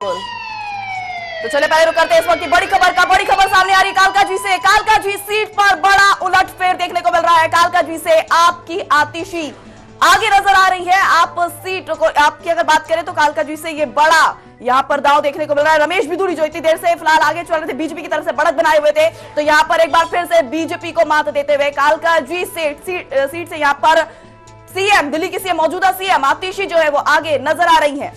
तो चले पहले रुक करते हैं इस वक्त की बड़ी खबर सामने आ रही है कालकाजी से। कालकाजी सीट पर बड़ा उलटफेर देखने को मिल रहा है। कालकाजी से आपकी आतिशी आगे नजर आ रही है। आप सीट को आपकी अगर बात करें तो कालकाजी से ये बड़ा यहाँ पर दांव देखने को मिल रहा है। रमेश बिधूड़ी जो इतनी देर से फिलहाल आगे चल रहे थे, बीजेपी की तरफ से बढ़त बनाए हुए थे, तो यहाँ पर एक बार फिर से बीजेपी को मात देते हुए कालकाजी सीट से यहाँ पर सीएम, दिल्ली की सीएम, मौजूदा सीएम आतिशी जो है वो आगे नजर आ रही है।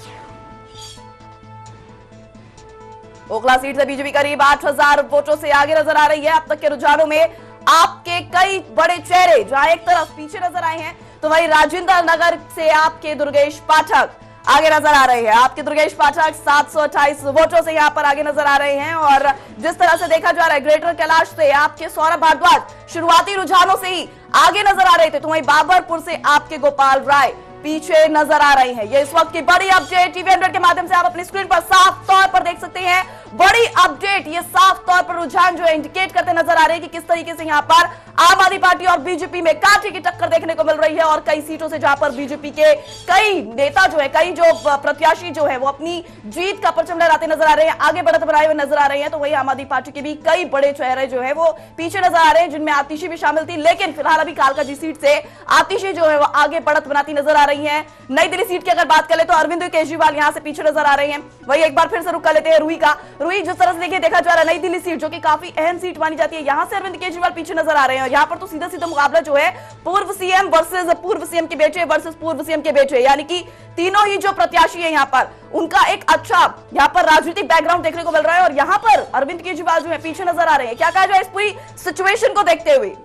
ओखला सीट से बीजेपी करीब 8000 वोटों से आगे नजर आ रही है। अब तक के रुझानों में आपके कई बड़े चेहरे जहां एक तरफ पीछे नजर आए हैं, तो वहीं राजेंद्र नगर से आपके दुर्गेश पाठक आगे नजर आ रहे हैं। आपके दुर्गेश पाठक 728 वोटों से यहां पर आगे नजर आ रहे हैं। और जिस तरह से देखा जा रहा है ग्रेटर कैलाश से आपके सौरभ भारद्वाज शुरुआती रुझानों से ही आगे नजर आ रहे थे, तो वहीं बाबरपुर से आपके गोपाल राय पीछे नजर आ रहे हैं। ये इस वक्त की बड़ी अपडेट टीवी 100 के माध्यम से आप अपनी स्क्रीन पर साफ तौर पर देख सकते हैं। बड़ी अपडेट, ये साफ तौर पर रुझान जो है इंडिकेट करते नजर आ रहे हैं कि किस तरीके से यहां पर आम आदमी पार्टी और बीजेपी में कांटे की टक्कर देखने को मिल रही है। और कई सीटों से जहां पर बीजेपी के कई नेता जो है, कई जो प्रत्याशी जो है वो अपनी जीत का परचम लहराते नजर आ रहे हैं, आगे बढ़त बनाए हुए नजर आ रहे हैं, तो वही आम आदमी पार्टी के भी कई बड़े चेहरे जो है वो पीछे नजर आ रहे हैं, जिनमें आतिशी भी शामिल थी। लेकिन फिलहाल अभी कालकाजी सीट से आतिशी जो है वो आगे बढ़त बनाती नजर आ रही है। नई दिल्ली सीट की अगर बात करें तो अरविंद केजरीवाल यहां से पीछे नजर आ रहे हैं। वही एक बार फिर से रुक कर लेते हैं रुई का। रुई जिस तरह से देखिए देखा जा रहा है, नई दिल्ली सीट जो कि काफी अहम सीट मानी जाती है, यहां से अरविंद केजरीवाल पीछे नजर आ रहे हैं। और यहां पर तो सीधा सीधा मुकाबला जो है पूर्व सीएम वर्सेस पूर्व सीएम के बेटे वर्सेस पूर्व सीएम के बेटे, यानी कि तीनों ही जो प्रत्याशी है यहां पर उनका एक अच्छा यहां पर राजनीतिक बैकग्राउंड देखने को मिल रहा है। और यहां पर अरविंद केजरीवाल जो है पीछे नजर आ रहे हैं। क्या कहा जाए इस पूरी सिचुएशन को देखते हुए?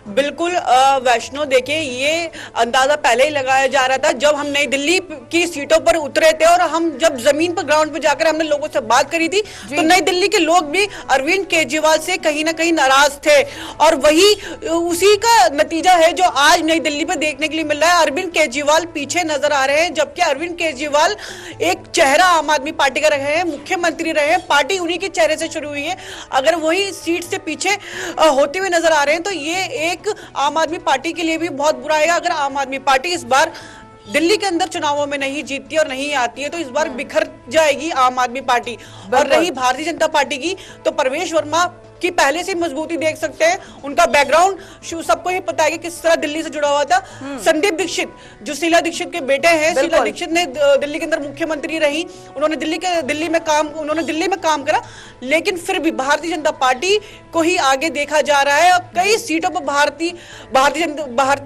बिल्कुल वैष्णो, देखिए ये अंदाजा पहले ही लगाया जा रहा था जब हम नई दिल्ली की सीटों पर उतरे थे और हम जब जमीन पर ग्राउंड पर जाकर हमने लोगों से बात करी थी, तो नई दिल्ली के लोग भी अरविंद केजरीवाल से कहीं ना कहीं नाराज थे। और वही उसी का नतीजा है जो आज नई दिल्ली पे देखने के लिए मिल रहा है। अरविंद केजरीवाल पीछे नजर आ रहे हैं, जबकि अरविंद केजरीवाल एक चेहरा आम आदमी पार्टी का रहे हैं, मुख्यमंत्री रहे हैं, पार्टी उन्हीं के चेहरे से शुरू हुई है। अगर वही सीट से पीछे होते हुए नजर आ रहे हैं तो ये एक आम आदमी पार्टी के लिए भी बहुत बुरा है। अगर आम आदमी पार्टी इस बार दिल्ली के अंदर चुनावों में नहीं जीतती और नहीं आती है तो इस बार बिखर जाएगी आम आदमी पार्टी। और रही भारतीय जनता पार्टी की, तो प्रवेश वर्मा की पहले से मजबूती देख सकते हैं। उनका बैकग्राउंड सबको ही पता है कि किस तरह दिल्ली से जुड़ा हुआ था। संदीप दीक्षित जो शीला दीक्षित के बेटे हैं, शीला दीक्षित ने दिल्ली के अंदर मुख्यमंत्री रही, उन्होंने दिल्ली में काम करा, लेकिन फिर भी भारतीय जनता पार्टी को ही आगे देखा जा रहा है। और कई सीटों पर भारतीय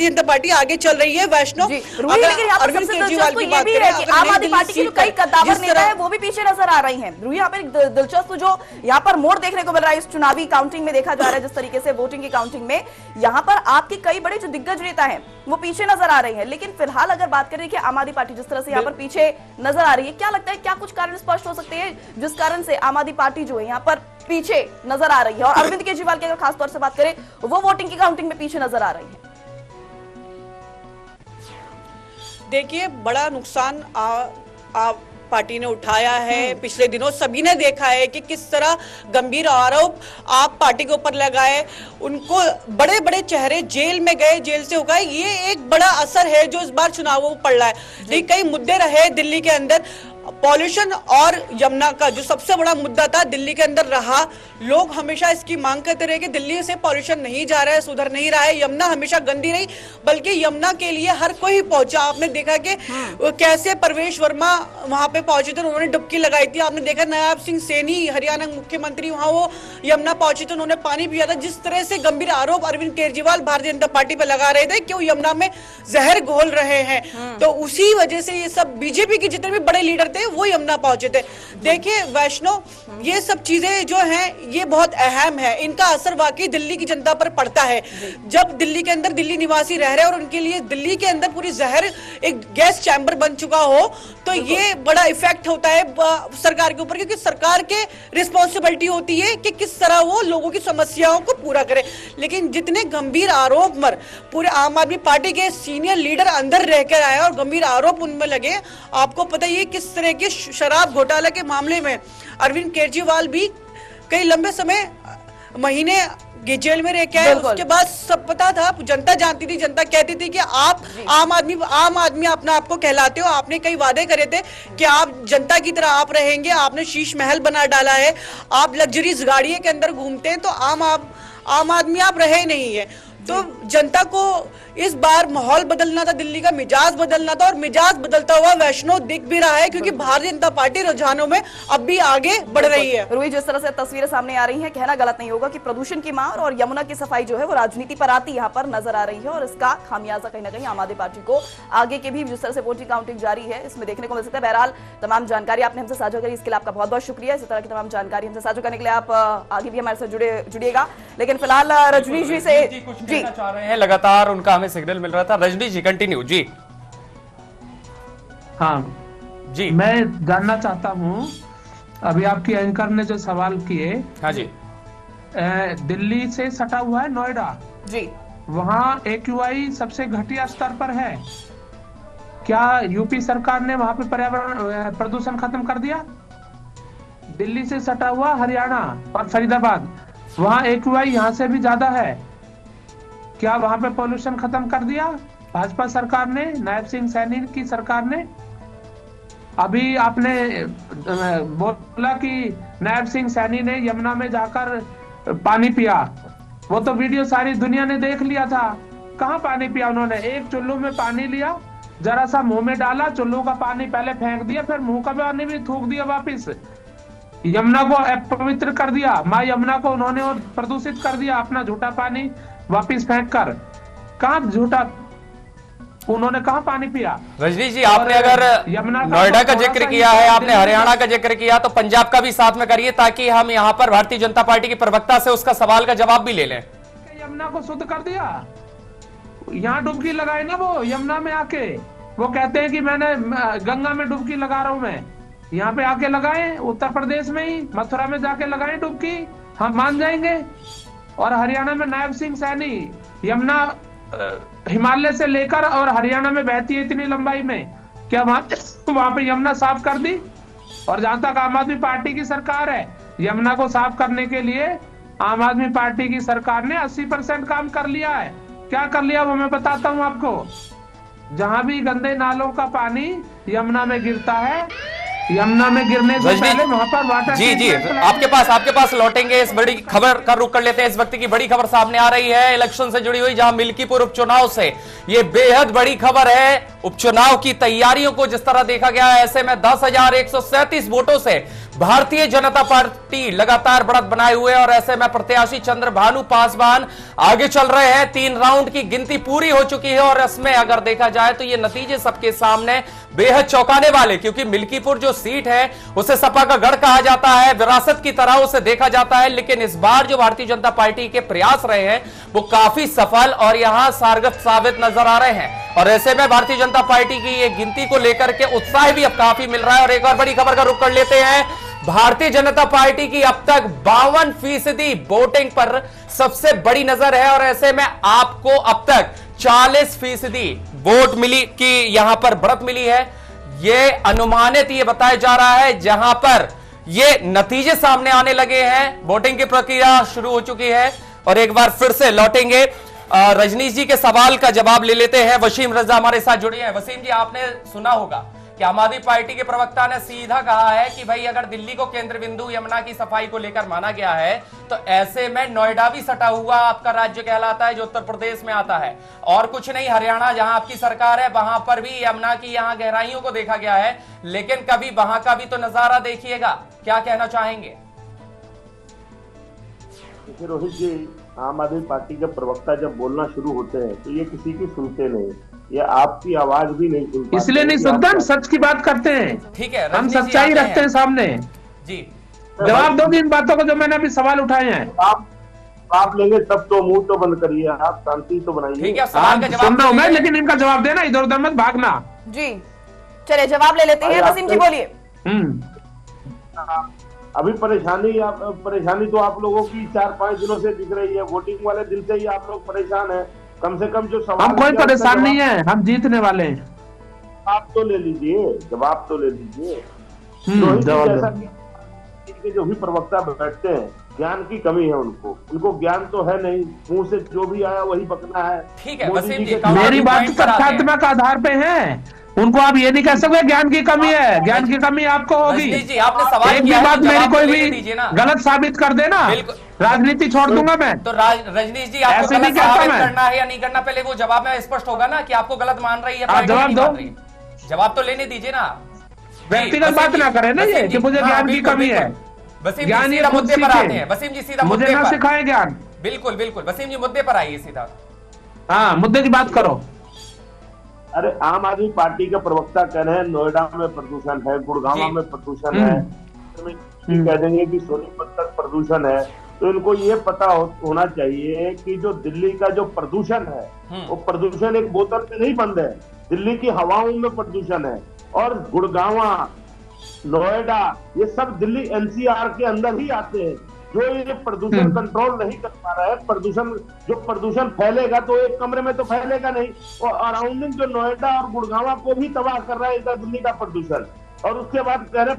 जनता पार्टी आगे चल रही है। वैष्णो, अरविंद केजरीवाल की बात करें, आम आदमी पार्टी की कई कद्दावर नेता है वो भी पीछे नजर आ रही है। यहाँ पर दिलचस्प जो यहाँ पर मोड़ देखने को मिल रहा है इस चुनावी काउंटिंग में देखा जा रहा है, जिस तरीके से वोटिंग की काउंटिंग में यहां पर आपके कई बड़े जो दिग्गज नेता हैं वो पीछे नजर आ रहे हैं। लेकिन फिलहाल अगर बात करें कि आम आदमी पार्टी जिस तरह से यहां पर पीछे नजर आ रही है, क्या लगता है क्या कुछ कारण स्पष्ट हो सकते हैं जिस कारण से आम आदमी पार्टी जो है यहां पर पीछे नजर आ रही है? और अरविंद केजरीवाल की अगर खासतौर से बात करें, वो वोटिंग की काउंटिंग में पीछे नजर आ रही है। देखिए, बड़ा नुकसान पार्टी ने उठाया है। पिछले दिनों सभी ने देखा है कि किस तरह गंभीर आरोप आप पार्टी के ऊपर लगाए, उनको बड़े बड़े चेहरे जेल में गए, जेल से उगाए। ये एक बड़ा असर है जो इस बार चुनावों में पड़ रहा है। कई मुद्दे रहे दिल्ली के अंदर, पॉल्यूशन और यमुना का जो सबसे बड़ा मुद्दा था दिल्ली के अंदर रहा। लोग हमेशा इसकी मांग करते रहे कि दिल्ली से पॉल्यूशन नहीं जा रहा है, सुधर नहीं रहा है, यमुना हमेशा गंदी रही, बल्कि यमुना के लिए हर कोई पहुंचा। आपने देखा कि कैसे प्रवेश वर्मा वहां पे पहुंचे थे, उन्होंने डुबकी लगाई थी। आपने देखा नवाब सिंह सैनी हरियाणा मुख्यमंत्री वहां वो यमुना पहुंचे थे, उन्होंने पानी पिया था। जिस तरह से गंभीर आरोप अरविंद केजरीवाल भारतीय जनता पार्टी पर लगा रहे थे कि वो यमुना में जहर घोल रहे हैं, तो उसी वजह से ये सब बीजेपी के जितने भी बड़े लीडर थे वो यमुना पहुंचे थे। देखिए वैष्णो, ये सब चीजें जो हैं ये बहुत अहम है, इनका असर वाकई दिल्ली की जनता पर पड़ता है। जब दिल्ली के अंदर दिल्ली निवासी रह रहे हैं और उनके लिए दिल्ली के अंदर पूरी जहर एक गैस चैम्बर बन चुका हो, तो ये बड़ा इफेक्ट होता है सरकार के ऊपर, क्योंकि सरकार के रिस्पॉन्सिबिलिटी होती है कि किस तरह वो लोगों की समस्याओं को पूरा करे। लेकिन जितने गंभीर आरोप पूरे आम आदमी पार्टी के सीनियर लीडर अंदर रहकर आए और गंभीर आरोप उनमें लगे, आपको पता ही है किस तरह के शराब घोटाला के मामले में अरविंद केजरीवाल भी कई लंबे समय महीने जेल में रह के आए। उसके बाद सब पता था, जनता जानती थी, जनता कहती थी कि आप आम आदमी अपना आपको कहलाते हो। आपने कई वादे करे थे कि आप जनता की तरह आप रहेंगे, आपने शीश महल बना डाला है, आप लग्जरीज गाड़ियों के अंदर घूमते हैं, तो आम आदमी आप रहे नहीं है। तो जनता को इस बार माहौल बदलना था, दिल्ली का मिजाज बदलना था, और मिजाज बदलता हुआ वैष्णो दिख भी रहा है, क्योंकि भारतीय जनता पार्टी रुझानों में अब भी आगे बढ़ रही है। रूही, जिस तरह से तस्वीरें सामने आ रही हैं, कहना गलत नहीं होगा कि प्रदूषण की मार और यमुना की सफाई जो है वो राजनीति पर आती यहाँ पर नजर आ रही है, और इसका खामियाजा कहीं ना कहीं आम आदमी पार्टी को आगे के भी जिस तरह से वोटिंग काउंटिंग जारी है इसमें देखने को मिल सकता है। बहरहाल तमाम जानकारी आपने हमसे साझा करी, इसके लिए आपका बहुत बहुत शुक्रिया। इसी तरह की तमाम जानकारी हमसे साझा करने के लिए आप आगे भी हमारे साथ जुड़िएगा। लेकिन फिलहाल रजनीश जी से जी चाह रहे हैं, लगातार उनका हमें सिग्नल मिल रहा था। रजनीश जी कंटिन्यू जी। हाँ जी, मैं जानना चाहता हूँ, अभी आपकी एंकर ने जो सवाल किए, हाँ जी, दिल्ली से सटा हुआ है नोएडा जी, वहाँ AQI सबसे घटिया स्तर पर है। क्या यूपी सरकार ने वहाँ पे पर्यावरण प्रदूषण खत्म कर दिया? दिल्ली से सटा हुआ हरियाणा और फरीदाबाद, वहाँ AQI यहाँ से भी ज्यादा है। क्या वहां पे पॉल्यूशन खत्म कर दिया भाजपा सरकार ने, नायब सिंह सैनी की सरकार ने? अभी आपने बोला कि नायब सिंह सैनी ने यमुना में जाकर पानी पिया, वो तो वीडियो सारी दुनिया ने देख लिया था। कहाँ पानी पिया उन्होंने? एक चुल्लू में पानी लिया, जरा सा मुंह में डाला, चुल्लू का पानी पहले फेंक दिया, फिर मुंह का पानी भी थूक दिया वापिस। यमुना को अपवित्र कर दिया, माँ यमुना को उन्होंने और प्रदूषित कर दिया, अपना झूठा पानी वापिस फेंक कर। कहाँ झूठा, उन्होंने कहाँ पानी पिया? रजनीश जी, आपने अगर नोएडा का जिक्र किया है, आपने हरियाणा का जिक्र किया, तो पंजाब का भी साथ में करिए, ताकि हम यहाँ पर भारतीय जनता पार्टी के प्रवक्ता से उसका सवाल का जवाब भी ले लें। यमुना को शुद्ध कर दिया, यहाँ डुबकी लगाए ना वो यमुना में आके, वो कहते हैं कि मैंने गंगा में डुबकी लगा रहा हूं मैं, यहाँ पे आके लगाए, उत्तर प्रदेश में ही मथुरा में जाके लगाए डुबकी, हम मान जाएंगे। और हरियाणा में नायब सिंह सैनी, यमुना हिमालय से लेकर और हरियाणा में बहती है इतनी लंबाई में, क्या वहां पे यमुना साफ कर दी? और जहां तक आम आदमी पार्टी की सरकार है, यमुना को साफ करने के लिए आम आदमी पार्टी की सरकार ने 80% काम कर लिया है। क्या कर लिया वो मैं बताता हूं आपको। जहां भी गंदे नालों का पानी यमुना में गिरता है, यमुना में गिरने से पहले वहां पर वाटर जी आपके पास लौटेंगे। इस बड़ी खबर का रुख कर लेते हैं। इस वक्त की बड़ी खबर सामने आ रही है इलेक्शन से जुड़ी हुई, जहां मिल्कीपुर उपचुनाव से ये बेहद बड़ी खबर है। उपचुनाव की तैयारियों को जिस तरह देखा गया है, ऐसे में 10,137 वोटों से भारतीय जनता पार्टी लगातार बढ़त बनाए हुए, और ऐसे में प्रत्याशी चंद्रभानु पासवान आगे चल रहे हैं। 3 राउंड की गिनती पूरी हो चुकी है, और इसमें अगर देखा जाए तो ये नतीजे सबके सामने बेहद चौंकाने वाले, क्योंकि मिल्कीपुर जो सीट है उसे सपा का गढ़ कहा जाता है, विरासत की तरह उसे देखा जाता है। लेकिन इस बार जो भारतीय जनता पार्टी के प्रयास रहे हैं वो काफी सफल और यहां सार्थक साबित नजर आ रहे हैं, और ऐसे में भारतीय जनता पार्टी की ये गिनती को लेकर के उत्साह भी अब काफी मिल रहा है। और एक और बड़ी खबर का रुख कर लेते हैं। भारतीय जनता पार्टी की अब तक 52% वोटिंग पर सबसे बड़ी नजर है, और ऐसे में आपको अब तक 40% वोट मिली कि यहां पर बढ़त मिली है। ये अनुमानित ये बताया जा रहा है, जहां पर ये नतीजे सामने आने लगे हैं। वोटिंग की प्रक्रिया शुरू हो चुकी है, और एक बार फिर से लौटेंगे रजनीश जी के सवाल का जवाब ले लेते हैं। वसीम रजा हमारे साथ जुड़े हैं। वसीम जी, आपने सुना होगा कि आम आदमी पार्टी के प्रवक्ता ने सीधा कहा है कि भाई अगर दिल्ली को केंद्र बिंदु यमुना की सफाई को लेकर माना गया है, तो ऐसे में नोएडा भी सटा हुआ आपका राज्य कहलाता है, जो उत्तर प्रदेश में आता है। और कुछ नहीं, हरियाणा जहां आपकी सरकार है वहां पर भी यमुना की यहां गहराइयों को देखा गया है, लेकिन कभी वहां का भी तो नजारा देखिएगा। क्या कहना चाहेंगे? रोहित जी, आम आदमी पार्टी के प्रवक्ता जब बोलना शुरू होते हैं तो ये किसी की सुनते नहीं, ये आपकी आवाज भी नहीं सुनते, इसलिए नहीं सुनता, हम सच की बात करते हैं। ठीक है, हम सच्चाई रखते हैं सामने जी। जवाब दो इन बातों को जो मैंने अभी सवाल उठाए हैं। आप लेंगे तब तो मुंह तो बंद करिए, आप शांति तो बनाइए। ठीक है, सवाल का जवाब सुन रहा हूं मैं, लेकिन इनका जवाब देना, इधर उधर मत भागना। जी चलिए जवाब ले लेते हैं। वसीम जी बोलिए। अभी परेशानी तो आप लोगों की 4-5 दिनों से दिख रही है। वोटिंग वाले दिन से ही आप लोग परेशान हैं। कम से कम जो सवाल, हम कोई परेशान नहीं है, हम जीतने वाले हैं। आप तो ले लीजिए, जवाब तो ले लीजिए। जैसा कि जो भी प्रवक्ता बैठते हैं ज्ञान की कमी है उनको ज्ञान तो है नहीं, मुंह से जो भी आया वही बकना है। ठीक है मोदी वसीम जी जी, के मेरी बात पॉइंट पर आते हैं। तथ्यात्मक आधार पे है, उनको आप ये नहीं कह सकते ज्ञान की कमी है। ज्ञान की कमी आपको होगी। रजनीश जी, आपने सवाल एक भी किया है, बात तो मेरी जवाब तो कोई लेने भी दीजिए ना। गलत साबित कर देना, बिल्कुल। राजनीति छोड़ दूंगा मैं। तो रजनीश जी, आपको ऐसे नहीं गलत कहता साबित मैं। करना है या नहीं करना, पहले वो जवाब में स्पष्ट होगा ना कि आपको गलत मान रही है, आप जवाब नहीं दो। मान रही है। जवाब तो लेने दीजिए ना। व्यक्तिगत बात ना करें ना ये कि मुझे ज्ञान की कमी है। वसीम ज्ञान जी ये सीधा खुद मुद्दे पर सीखे। आते हैं। वसीम जी सीधा मुझे मुद्दे ना पर। सिखाए ज्ञान। बिल्कुल बिल्कुल, वसीम जी मुद्दे पर आइए सीधा। हाँ, मुद्दे की बात करो। अरे आम आदमी पार्टी के प्रवक्ता कह रहे हैं नोएडा में प्रदूषण है, गुड़गांव जी। में प्रदूषण है, कह देंगे कि सोनीपत तक प्रदूषण है। तो इनको ये पता होना चाहिए कि जो दिल्ली का जो प्रदूषण है वो प्रदूषण एक बोतल में नहीं बंद है, दिल्ली की हवाओं में प्रदूषण है। और गुड़गांव, नोएडा, ये सब दिल्ली एनसीआर के अंदर ही आते हैं। जो ये प्रदूषण कंट्रोल नहीं कर पा रहा है, जो प्रदूषण फैलेगा तो एक कमरे में तो फैलेगा नहीं, और अराउंडिंग जो नोएडा और गुड़गांव को भी तबाह कर रहा है इधर दिल्ली का प्रदूषण। और उसके बाद कह रहे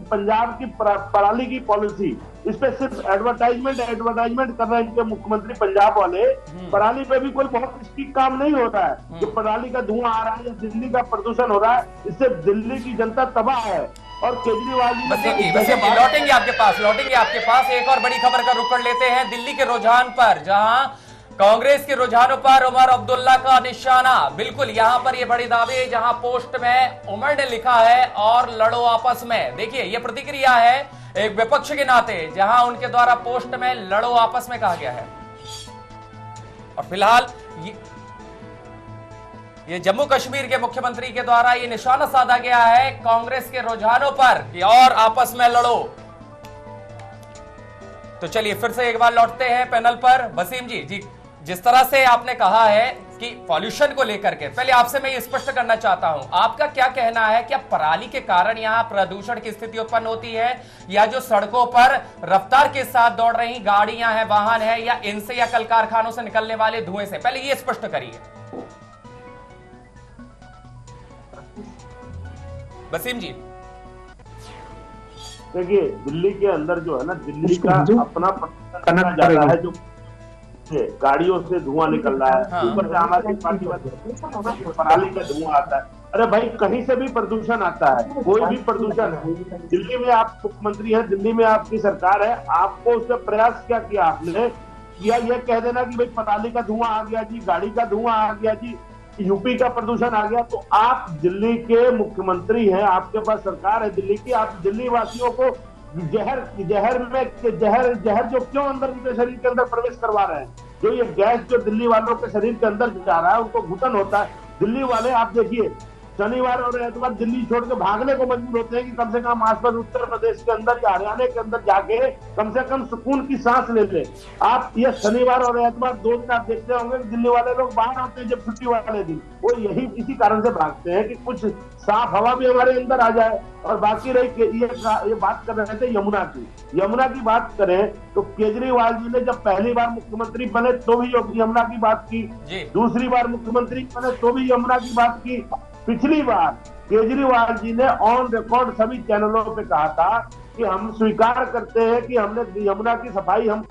पंजाब की पराली की पॉलिसी, इस पे सिर्फ एडवर्टाइजमेंट कर रहे हैं इनके मुख्यमंत्री पंजाब वाले। पराली पे भी कोई बहुत स्ट्रिक्ट काम नहीं होता है। जो पराली का धुआं आ रहा है या दिल्ली का प्रदूषण हो रहा है, इससे दिल्ली की जनता तबाह है। और केजरीवाल जी वसीम जी लौटेंगे आपके पास एक और बड़ी खबर का रुख कर लेते हैं दिल्ली के रुझान पर, जहां कांग्रेस के रुझानों पर उमर अब्दुल्ला का निशाना। बिल्कुल यहां पर ये बड़े दावे, जहां पोस्ट में उमर ने लिखा है और लड़ो आपस में। देखिए ये प्रतिक्रिया है एक विपक्ष के नाते, जहां उनके द्वारा पोस्ट में लड़ो आपस में कहा गया है। और फिलहाल ये जम्मू कश्मीर के मुख्यमंत्री के द्वारा ये निशाना साधा गया है कांग्रेस के रुझानों पर कि और आपस में लड़ो। तो चलिए फिर से एक बार लौटते हैं पैनल पर। वसीम जी, जिस तरह से आपने कहा है कि पॉल्यूशन को लेकर के, पहले आपसे मैं ये स्पष्ट करना चाहता हूं, आपका क्या कहना है? क्या पराली के कारण यहां प्रदूषण की स्थिति उत्पन्न होती है, या जो सड़कों पर रफ्तार के साथ दौड़ रही गाड़ियां हैं, वाहन है, या इनसे, या कल कारखानों से निकलने वाले धुएं से? पहले ये स्पष्ट करिए वसीम जी। देखिए दिल्ली के अंदर जो है ना, दिल्ली का अपना प्रदूषण ज्यादा है, जो गाड़ियों से धुआं निकल रहा है, ऊपर से आम आदमी पार्टी वाले पराली का धुआं आता है। अरे भाई कहीं से भी प्रदूषण आता है, कोई भी प्रदूषण है। दिल्ली में आप मुख्यमंत्री हैं, दिल्ली में आपकी सरकार है, आपको उसका प्रयास क्या किया आपने? या ये कह देना कि भाई पराली का धुआं आ गया जी, गाड़ी का धुआं आ गया जी, यूपी का प्रदूषण आ गया। तो आप दिल्ली के मुख्यमंत्री हैं, आपके पास सरकार है दिल्ली की, आप दिल्ली वासियों को जहर जो क्यों अंदर उनके शरीर के अंदर प्रवेश करवा रहे हैं? जो ये गैस जो दिल्ली वालों के शरीर के अंदर जा रहा है, उनको घुटन होता है। दिल्ली वाले आप देखिए शनिवार और एतवार दिल्ली छोड़ के भागने को मजबूर होते हैं कि कम से कम आसपास उत्तर प्रदेश के अंदर या हरियाणा के अंदर जाके कम से कम सुकून की सांस ले ले। आप ये शनिवार और एतवार 2 दिन आप देखते होंगे दिल्ली वाले लोग बाहर होते हैं जब छुट्टी वाले दिन, वो यही इसी कारण से भागते हैं कि कुछ साफ हवा भी हमारे अंदर आ जाए। और बाकी रही ये बात कर रहे थे यमुना की बात करें तो केजरीवाल जी ने जब पहली बार मुख्यमंत्री बने तो भी यमुना की बात की, दूसरी बार मुख्यमंत्री बने तो भी यमुना की बात की, पिछली बार केजरीवाल जी ने ऑन रिकॉर्ड सभी चैनलों पे कहा था कि हम स्वीकार करते हैं कि हमने यमुना की सफाई हम